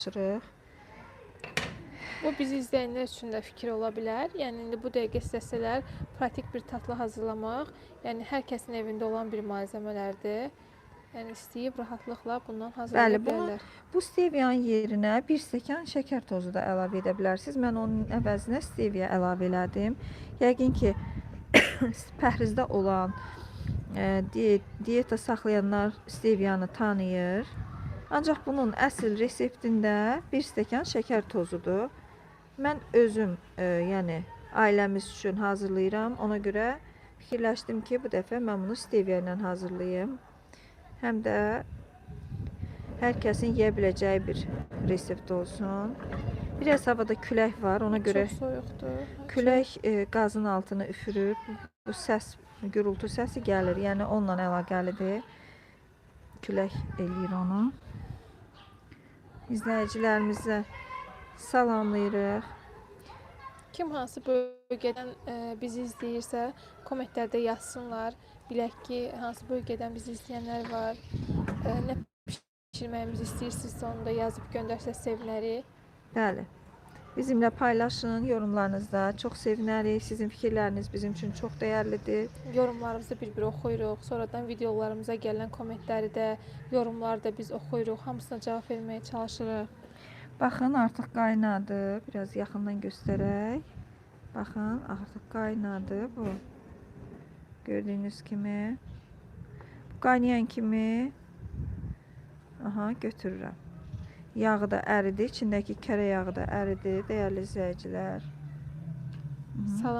çalışırıq. Bu bizi izləyənlər üçün də fikir ola bilər. Yəni indi bu dəqiqə istəsələr pratik bir tatlı hazırlamaq, yəni hər kəsin evində olan bir malzəmələrdir. Yəni istəyib rahatlıqla bundan hazırlaya Bəli, bilərlər. bu steviyanın yerinə 1 stəkan şəkər tozu da əlavə edə bilərsiniz. Mən onun əvəzinə stevia əlavə elədim. Yəqin ki, pəhrizdə olan diyeta saxlayanlar steviyanı tanıyır. Ancaq bunun əsl reseptində 1 stəkan şəkər tozudur. Mən özüm, yəni ailəmiz üçün hazırlayıram. Ona görə fikirləşdim ki, bu dəfə mən bunu stevia ilə hazırlayım. Həm də hər kəsin yeyə biləcəyi bir resept olsun. Biraz havada külək var, ona görə Çox soyuqdur. külək qazın altını üfürür. Bu səs, gürültü səsi gəlir, yəni onunla əlaqəlidir. Külək eləyir onu. İzləyicilərimizə salamlayırıq. Kim hansı bölgədən bizi izləyirsə, kommentlərdə yazsınlar. Bilək ki, hansı bölgədən bizi izləyənlər var. Nə pişirməyimizi istəyirsinizsə, onu da yazıb göndərsəz sevinərik. Bəli. Bizimlə paylaşın yorumlarınızda. Çox sevinərik. Sizin fikirləriniz bizim üçün çox dəyərlidir. Yorumlarımızı bir-bir oxuyuruq. Sonradan videolarımıza gələn kommentləri də, yorumları da biz oxuyuruq. Hamısına cavab verməyə çalışırıq. Baxın, artıq qaynadı. Biraz yaxından göstərək. Baxın, artıq qaynadı bu. Gördüyünüz kimi. Bu qaynayan kimi götürürəm. Yağı da əridi. İçindəki kərə yağı da əridi. Dəyərli izləyicilər. Salam.